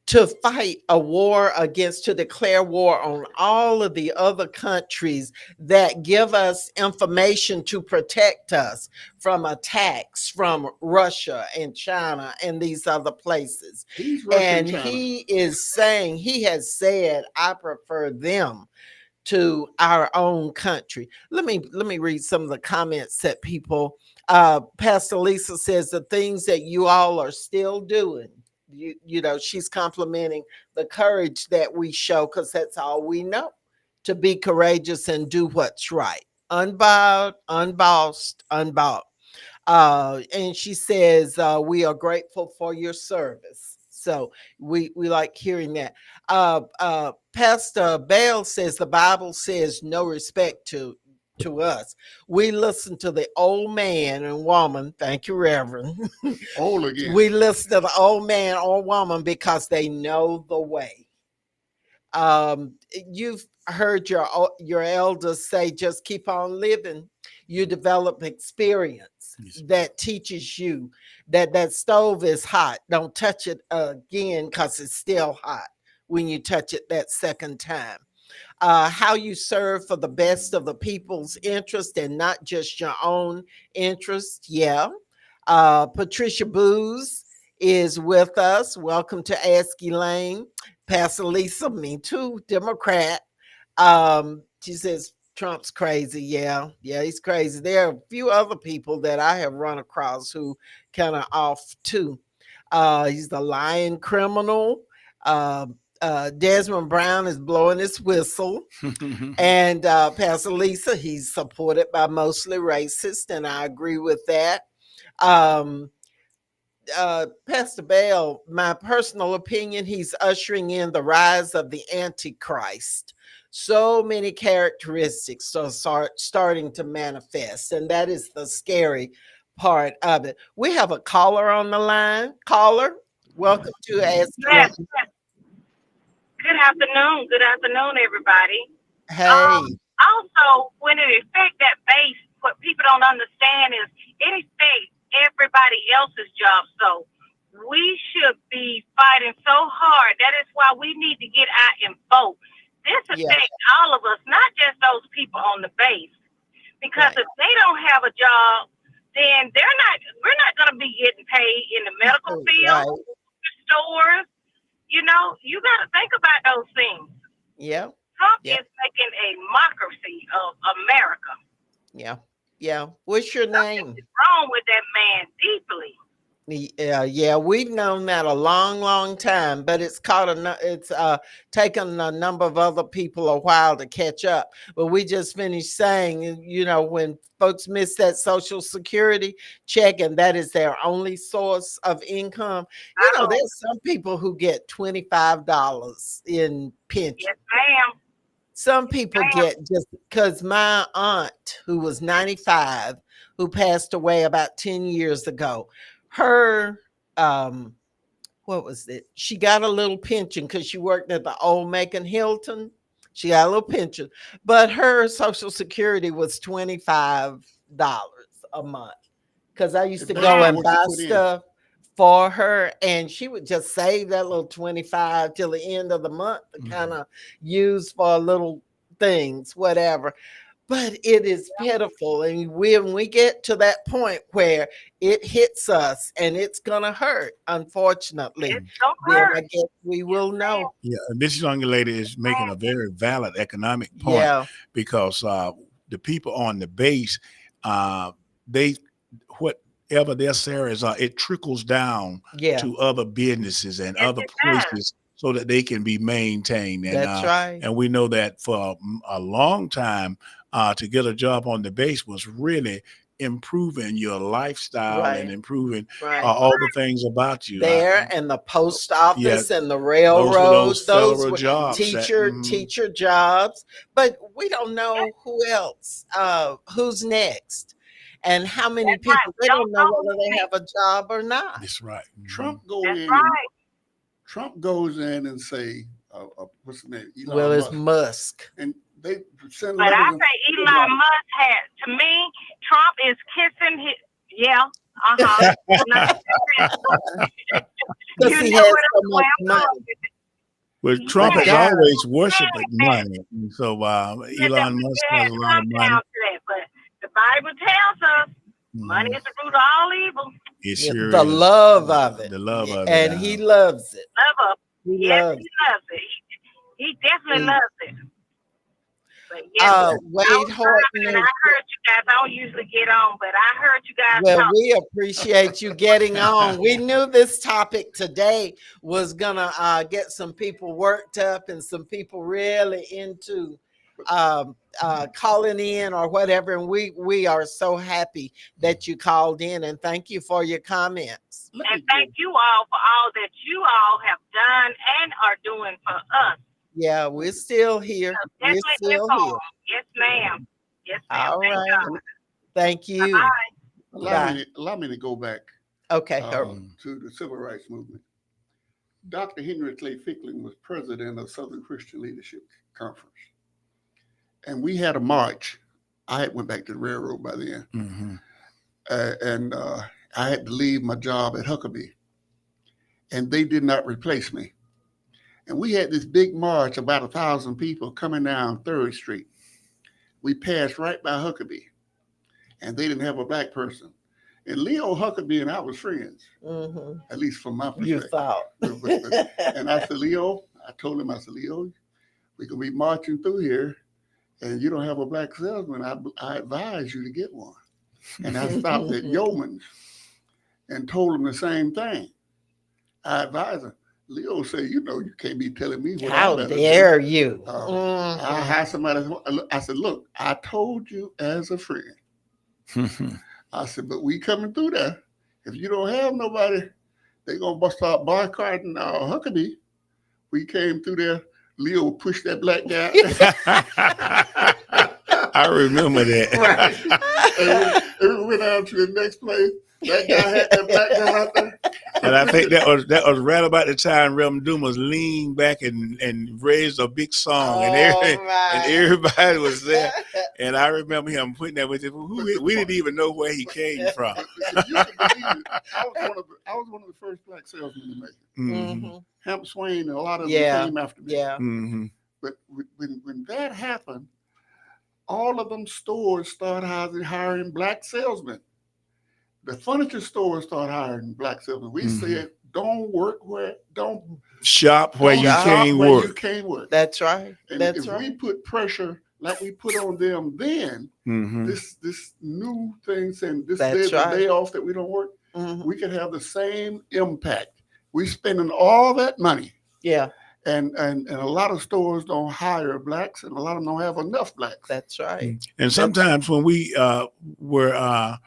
to fight a war against, to declare war on all of the other countries that give us information to protect us from attacks from Russia and China and these other places. He's Russian And China. he has said, I prefer them to our own country. Let me read some of the comments that people. Pastor Lisa says the things that you all are still doing. You know, she's complimenting the courage that we show, because that's all we know, to be courageous and do what's right, unbowed, unbossed, unbought. And she says, we are grateful for your service. So we like hearing that. Pastor Bell says the Bible says no respect to us. We listen to the old man and woman. Thank you, Reverend. Old again. We listen to the old man or woman because they know the way. You've heard your elders say, just keep on living. You develop experience Yes. that teaches you that that stove is hot. Don't touch it again, because it's still hot when you touch it that second time. How you serve for the best of the people's interest and not just your own interest. Yeah. Patricia Booz is with us. Welcome to Ask Elaine. Pastor Lisa, me too, Democrat. She says Trump's crazy. Yeah, he's crazy. There are a few other people that I have run across who kind of off too. He's the lying criminal. Desmond Brown is blowing his whistle. And Pastor Lisa, he's supported by mostly racists, and I agree with that. Um, Pastor Bell, my personal opinion, he's ushering in the rise of the Antichrist. So many characteristics are starting to manifest, and that is the scary part of it. We have a caller on the line. Caller, welcome to Ask Yes, Elaine. yes. Good afternoon. Good afternoon, everybody. Hey, Also, when it affects that base, what people don't understand is it affects everybody else's job. So we should be fighting so hard. That is why we need to get out and vote. This yeah, affects all of us, not just those people on the base. Because right, if they don't have a job, then we're not going to be getting paid in the medical right, field, stores. You know, you got to think about those things. yeah, Trump yeah, is making a mockery of America. yeah, yeah. What's your Something name? is wrong with that man deeply. Yeah, we've known that a long, long time, but it's taken a number of other people a while to catch up. But we just finished saying, you know, when folks miss that Social Security check and that is their only source of income, you know, Oh, there's some people who get $25 in pension. yes, ma'am. Some people Ma'am. get, just because my aunt, who was 95, who passed away about 10 years ago, her, what was it? She got a little pension because she worked at the old Macon Hilton. She got a little pension, but her Social Security was $25 a month, because I used It to based go on and what you buy put in. stuff for her, and she would just save that little 25 till the end of the month to kind of use for little things, whatever. But it is pitiful, and when we get to that point where it hits us and it's gonna hurt, unfortunately, It's so then I hurt. guess we Yes, will ma'am. know. Yeah, and this young lady is making a very valid economic point Yeah, because the people on the base, they whatever their salaries are, it trickles down yeah, to other businesses and Yes, other it does. places so that they can be maintained. that's right. And we know that for a long time, to get a job on the base was really improving your lifestyle Right. and improving Right. all the things about you. There and the post Yeah, office and the those were railroad, those those federal were jobs. teacher jobs. But we don't know who else, who's next, and how many That's right. people. They Don't don't know know whether who's they have next. a job or not. That's right. Trump go That's in and right. Trump goes in and say, what's his name, Well, Elon it's Musk, Musk. and they send But I letters. say Elon Musk had, to me, Trump is kissing his, yeah, uh-huh. Because You he know has what so I'm, much where I'm money. going with it. Well, Trump But has Yeah. God, always worshipped Man, money. And so yeah, that Elon we Musk had has a to lot of come money. down to that. But the Bible tells us money Mhm. is the root of all evil. It yeah, sure the is. love of it, The love of it. and he loves it. Love of He Yes, loves he loves it. He definitely it. loves it. But yes, I Wade was Horton driving and is. I heard you guys. I don't usually get on, but I heard you guys Well, talk. we appreciate you getting on. We knew this topic today was gonna get some people worked up and some people really into calling in or whatever. And we are so happy that you called in, and thank you for your comments. And thank you all for all that you all have done and are doing for us. Yeah, we're still here. We're Definitely still here. informed. Yes, ma'am. Yes, ma'am. All Thank right. God. Thank you. Bye-bye. Allow me to go back Okay. to the civil rights movement. Dr. Henry Clay Fickling was president of Southern Christian Leadership Conference, and we had a march. I had went back to the railroad by then, and I had to leave my job at Huckabee, and they did not replace me. And we had this big march, about 1,000 people coming down 3rd Street. We passed right by Huckabee, and they didn't have a black person. And Leo Huckabee and I was friends, at least from my perspective. You thought. And I said, Leo, I told him, I said, Leo, we could be marching through here, and you don't have a black salesman. I advise you to get one. And I stopped at Yeoman's and told him the same thing. I advised him. Leo said, you know, you can't be telling me what How I better dare do. you? I had somebody. I said, look, I told you as a friend. I said, but we coming through there. If you don't have nobody, they gonna start boycotting Huckabee. We came through there. Leo pushed that black guy. I remember that. Right. And we went out to the next place. That guy had that black girl out there. And I think that was right about the time Reverend Dumas leaned back and raised a big song, and everybody was there. And I remember him putting that with it. We didn't even know where he came from. If you can believe it, I was one of the first black salesmen to make it. Hamp Swain and a lot of them came after me. Yeah. But when that happened, all of them stores started hiring black salesmen. The furniture stores started hiring black salesmen. We said, don't shop where you can't work. You can't work. That's right. And if we put pressure like we put on them then, this new thing saying this day's a day off that we don't work, we can have the same impact. We spending all that money. Yeah. And a lot of stores don't hire blacks, and a lot of them don't have enough blacks. That's right. And sometimes when we were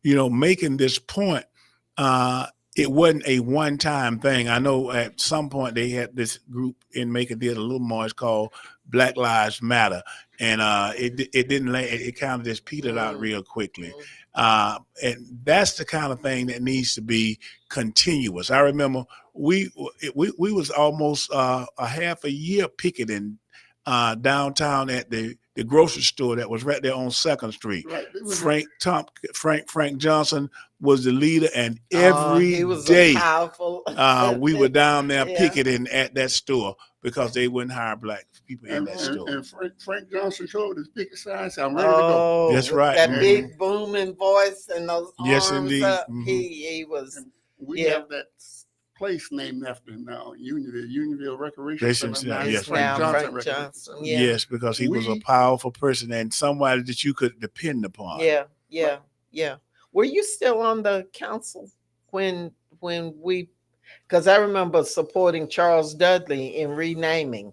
making this point, it wasn't a one-time thing. I know at some point they had this group in Macon did a little march called Black Lives Matter, and it didn't. It kind of just petered out real quickly. And that's the kind of thing that needs to be continuous. I remember we was almost a half a year picketing downtown at the grocery store that was right there on 2nd Street. Right. Frank Johnson was the leader, and every day we were down there picketing at that store because they wouldn't hire black people in that store. And Frank Johnson showed his picket sign, said, I'm ready to go. That's right. That big booming voice and those yes, arms indeed. up. He was. And we have that place named after him now, Unionville Recreation Center. Yes, Frank Johnson. Yeah. Yes, because he was a powerful person and somebody that you could depend upon. Yeah. Were you still on the council when we? Because I remember supporting Charles Dudley in renaming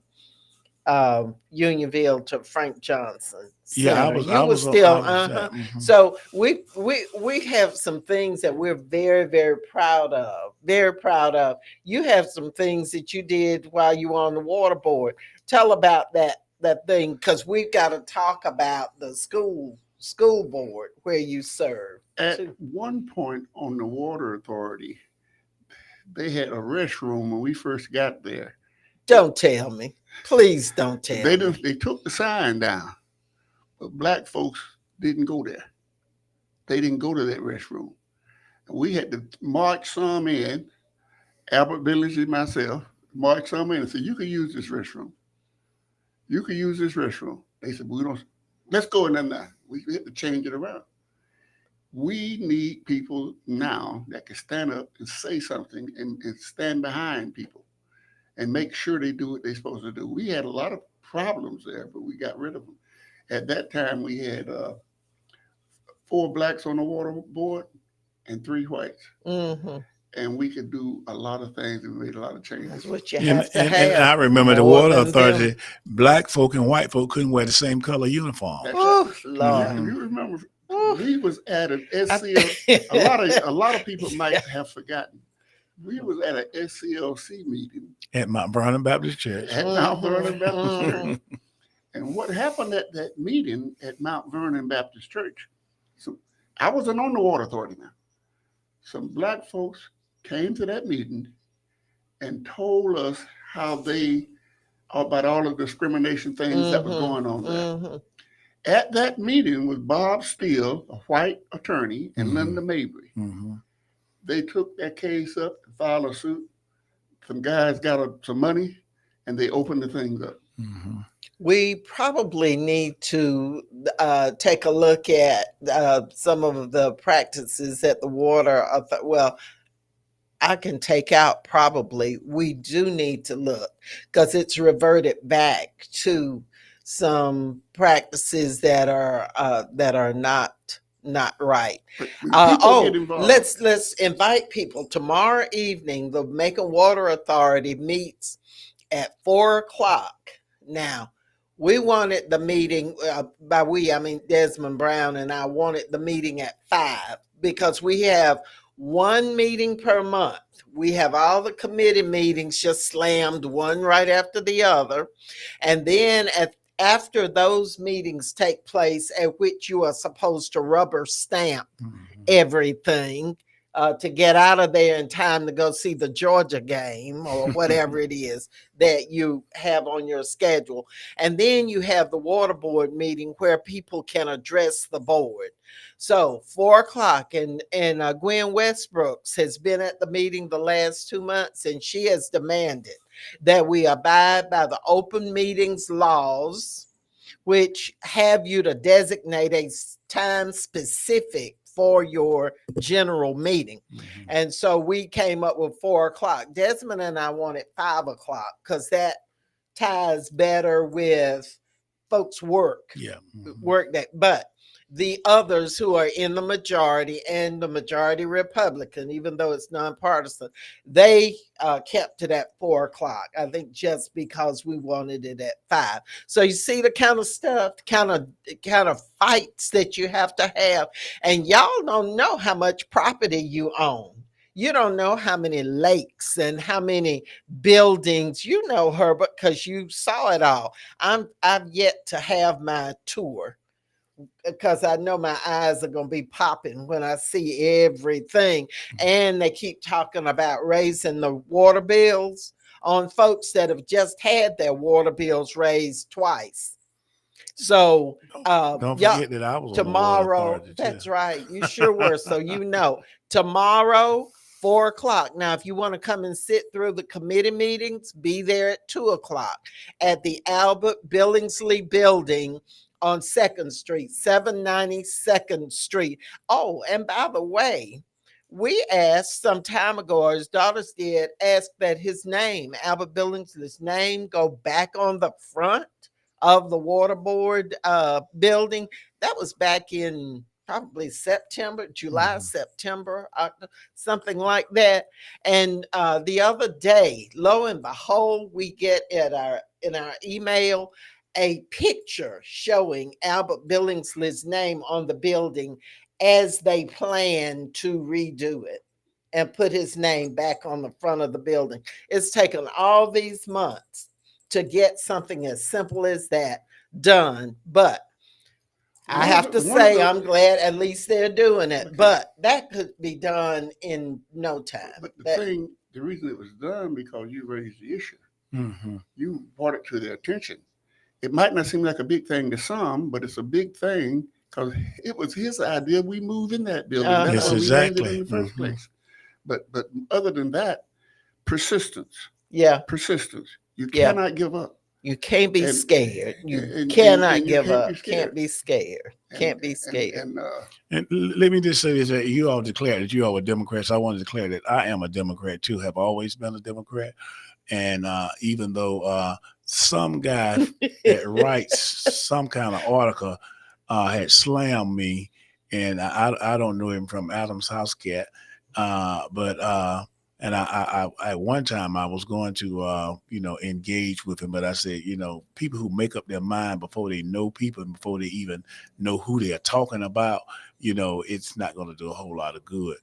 Unionville to Frank Johnson Yeah, Center. You I was was still, I was at. Mhm. So we have some things that we're very, very proud of. Very proud of. You have some things that you did while you were on the water board. Tell about that thing, because we've got to talk about the school board where you serve. At too. one point on the water authority, they had a restroom when we first got there. Don't tell me. Please don't tell me. They took the sign down, but black folks didn't go there. They didn't go to that restroom. We had to march some in. Albert Billings and myself marched some in and said, "You can use this restroom. You can use this restroom." They said, "We don't. Let's go in there now." We had to change it around. We need people now that can stand up and say something and stand behind people and make sure they do what they're supposed to do. We had a lot of problems there, but we got rid of them. At that time, we had 4 blacks on the water board and 3 whites. Mm-hmm. And we could do a lot of things and made a lot of changes. That's what you And, have to and, have. and I remember the more water than authority, them. black folk and white folk couldn't wear the same color uniform. That's Oh, right. Lord. If you remember, Ooh. we was at an SCL. A lot of people might have forgotten. We was at an SCLC meeting At Mount Vernon Baptist Church. at Mount Vernon Baptist Mhm. Church. And what happened at that meeting at Mount Vernon Baptist Church? So I wasn't on the water authority now. Some black folks came to that meeting and told us how they about all the discrimination things that was going on there. Mhm. At that meeting was Bob Steele, a white attorney, and Mhm. Linda Mabry. Mm-hmm. They took that case up to file a suit. Some guys got some money, and they opened the things up. Mm-hmm. We probably need to take a look at some of the practices at the water. Well, I can take out probably. We do need to look because it's reverted back to some practices that are not right. But when people get involved, let's invite people tomorrow evening. The Macon Water Authority meets at 4 o'clock. Now, we wanted the meeting, by we, I mean Desmond Brown and I wanted the meeting at 5 because we have one meeting per month. We have all the committee meetings just slammed one right after the other. And then after those meetings take place, at which you are supposed to rubber stamp Mm-hmm. everything to get out of there in time to go see the Georgia game or whatever it is that you have on your schedule. And then you have the water board meeting where people can address the board. So 4 o'clock, and Gwen Westbrooks has been at the meeting the last 2 months, and she has demanded that we abide by the open meetings laws, which have you to designate a time specific for your general meeting. Mm-hmm. And so we came up with 4 o'clock. Desmond and I wanted 5 o'clock because that ties better with folks' work. Yeah. Mm-hmm. Work that. But the others who are in the majority and the majority Republican, even though it's nonpartisan, they kept to that 4 o'clock. I think just because we wanted it at 5. So you see the kind of stuff, kind of fights that you have to have, and y'all don't know how much property you own. You don't know how many lakes and how many buildings. You know, Herbert, because you saw it all. I've yet to have my tour because I know my eyes are going to be popping when I see everything. And they keep talking about raising the water bills on folks that have just had their water bills raised twice. So Don't forget that I was tomorrow, on the water authority, that's too. right. You sure were. So you know, tomorrow, 4 o'clock. Now, if you want to come and sit through the committee meetings, be there at 2 o'clock at the Albert Billingsley Building on 2nd Street, 790 2nd Street. Oh, and by the way, we asked some time ago, or his daughters did, ask that his name, Albert Billingsley's name, go back on the front of the water board building. That was back in probably September, July, Mhm. September, something like that. And the other day, lo and behold, we get in our email a picture showing Albert Billingsley's name on the building as they plan to redo it and put his name back on the front of the building. It's taken all these months to get something as simple as that done, but I have to say, I'm glad at least they're doing it, but that could be done in no time. But the reason it was done because you raised the issue. Mm-hmm. You brought it to their attention. It might not seem like a big thing to some, but it's a big thing because it was his idea. We moved in that building. That's Yes, why we named it exactly. in the first Mm-hmm. place. But other than that, persistence. Yeah. Persistence. You Yeah. cannot give up. You can't be And- scared. You and cannot you give can't up. be scared. Can't be scared. Can't be scared. And let me just say this: that you all declared that you all were Democrats. I want to declare that I am a Democrat too. Have always been a Democrat. And even though some guy that writes some kind of article had slammed me, and I don't know him from Adam's House Cat, but and I at one time I was going to engage with him, but I said, people who make up their mind before they know people and before they even know who they are talking about, it's not going to do a whole lot of good.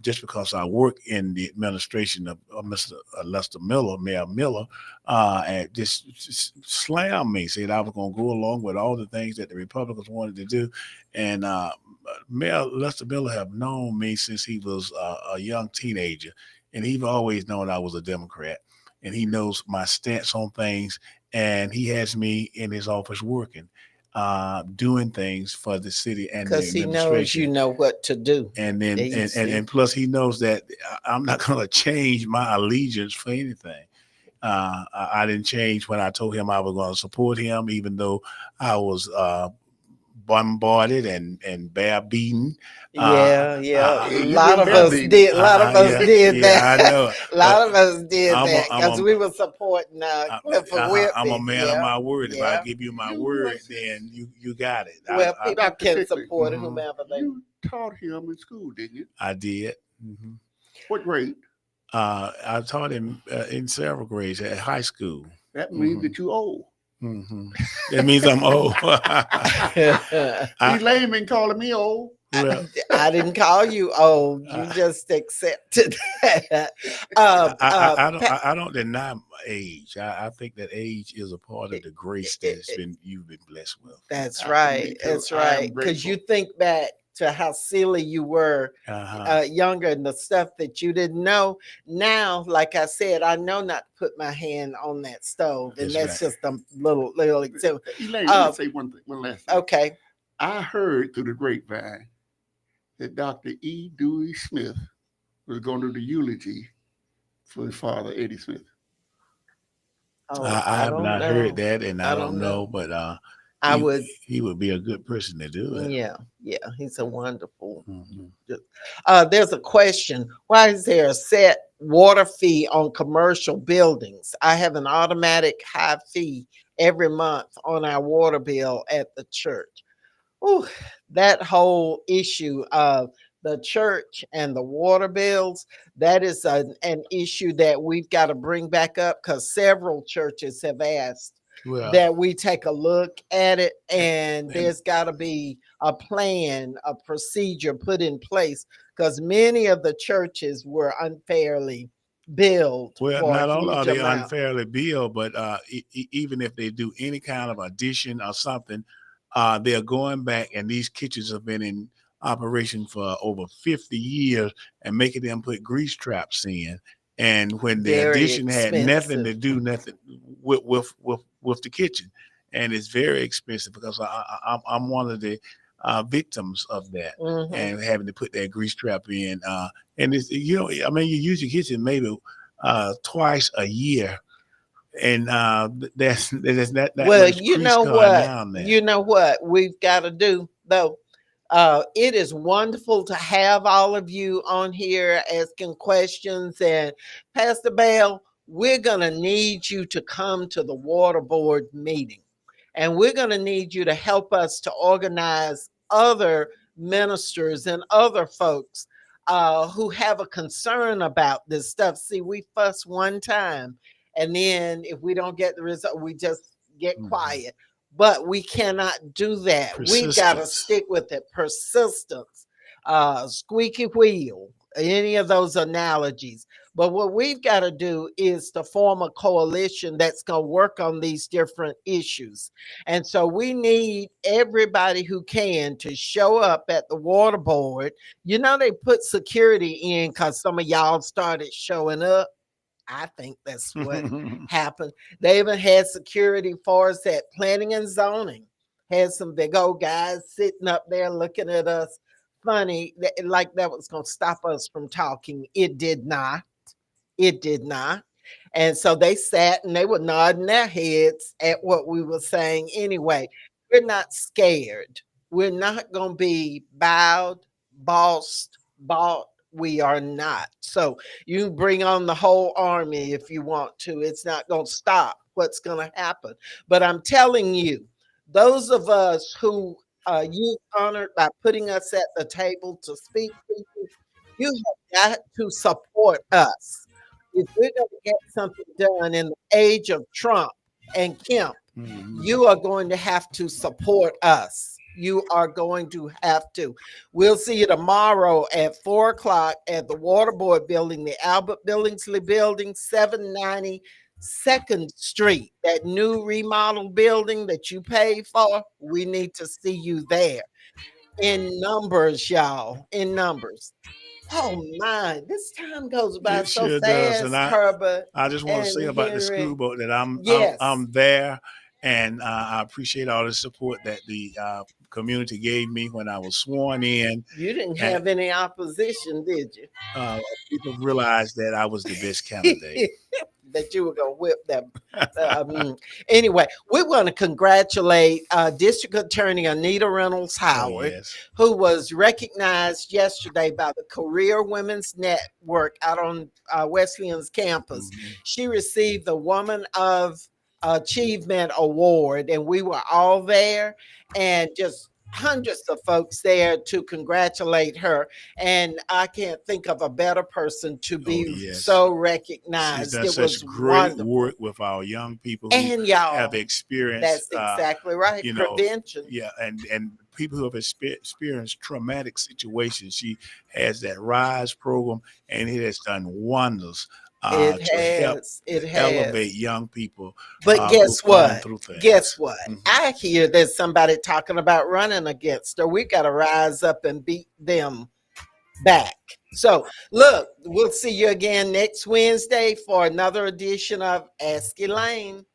Just because I work in the administration of Mr. Lester Miller, Mayor Miller, and just slammed me, said I was going to go along with all the things that the Republicans wanted to do, and Mayor Lester Miller have known me since he was a young teenager, and he's always known I was a Democrat, and he knows my stance on things, and he has me in his office working, doing things for the city and the Because he administration. knows you know what to do. And then and plus he knows that I'm not going to change my allegiance for anything. I didn't change when I told him I was going to support him, even though I was bombarded and bear beaten. Yeah. A lot of bear us beaten. did. A lot of us did that. I know. A lot of us did that I'm because a- we were supporting Clifford Whitby. I'm a man of Yeah. my word. If Yeah. I give you my word, then you got it. Well, people Dr. can Sickley, support Mhm. whomever they. You taught him in school, didn't you? I did. Mm-hmm. What grade? I taught him in several grades at high school. That means that you old. Mm-hmm. That means I'm old. Elaine been calling me old. Well, I didn't call you old. You just accepted that. I don't deny my age. I think that age is a part of the grace that you've been blessed with. That's Me right. too. That's I am right. Because you grateful. think back to how silly you were younger and the stuff that you didn't know. Now, like I said, I know not to put my hand on that stove, and that's right. just a little example. Elaine, let me say one last thing. Okay. I heard through the grapevine that Dr. E. Dewey Smith was going to do the eulogy for his father, Eddie Smith. Oh, I have don't not know. heard that, and I don't know. know, but I would. he would be a good person to do it. Yeah, he's a wonderful. Mm-hmm. There's a question. Why is there a set water fee on commercial buildings? I have an automatic high fee every month on our water bill at the church. Ooh, that whole issue of the church and the water bills, that is an issue that we've got to bring back up because several churches have asked that we take a look at it, and there's got to be a plan, a procedure put in place because many of the churches were unfairly billed. Well, for not a only huge are they amount. unfairly billed, but even if they do any kind of addition or something, they're going back, and these kitchens have been in operation for over 50 years and making them put grease traps in. And when the Very addition had nothing to expensive. do nothing with the kitchen, and it's very expensive because I'm one of the victims of that, Mhm. and having to put that grease trap in. And it's you use your kitchen maybe twice a year, and that's that Well, much you grease know going what? down there. You know what we've got to do, though. It is wonderful to have all of you on here asking questions. And Pastor Bell, we're going to need you to come to the water board meeting. And we're going to need you to help us to organize other ministers and other folks who have a concern about this stuff. See, we fuss one time, and then if we don't get the result, we just get quiet. But we cannot do that. We've got to stick with it. Persistence, squeaky wheel, any of those analogies. But what we've got to do is to form a coalition that's going to work on these different issues. And so we need everybody who can to show up at the water board. You know, they put security in because some of y'all started showing up. I think that's what happened. They even had security for us at planning and zoning. Had some big old guys sitting up there looking at us funny, like that was going to stop us from talking. It did not. It did not. And so they sat and they were nodding their heads at what we were saying anyway. We're not scared. We're not going to be bowed, bossed, bought. We are not. So you bring on the whole army if you want to. It's not going to stop what's going to happen. But I'm telling you, those of us who you honored by putting us at the table to speak to you, you have got to support us. If we're going to get something done in the age of Trump and Kemp, you are going to have to support us. You are going to have to. We'll see you tomorrow at 4:00 at the Waterboard Building, the Albert Billingsley Building, 790 2nd Street, that new remodeled building that you paid for. We need to see you there. In numbers, y'all, in numbers. Oh my, this time goes by It so sure fast, does. And Herbert. I just want to and say about the Henry. school board that I'm Yes. there, and I appreciate all the support that the community gave me when I was sworn in. You didn't have any opposition, did you? People realized that I was the best candidate. That you were going to whip them. Anyway, we want to congratulate District Attorney Anita Reynolds Howard, who was recognized yesterday by the Career Women's Network out on Wesleyan's campus. She received the Woman of Achievement Award, and we were all there, and just hundreds of folks there to congratulate her. And I can't think of a better person to be so recognized. She's done such great work with our young people who have experienced. That's exactly right. Prevention. And people who have experienced traumatic situations. She has that RISE program, and it has done wonders. Help elevate young people. But guess what? I hear there's somebody talking about running against her. We got to rise up and beat them back. So look, we'll see you again next Wednesday for another edition of Ask Elaine.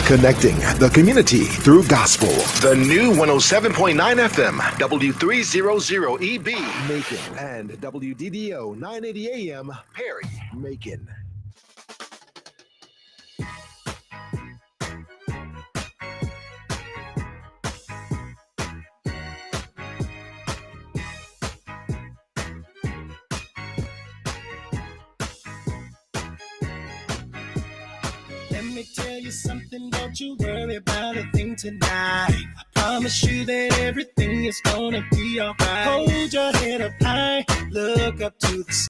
Connecting the community through gospel. The new 107.9 FM, W300EB, Macon, and WDDO 980 AM, Perry, Macon. Let me tell you something, don't you worry about a thing tonight. I promise you that everything is gonna be alright. Hold your head up high, look up to the sky.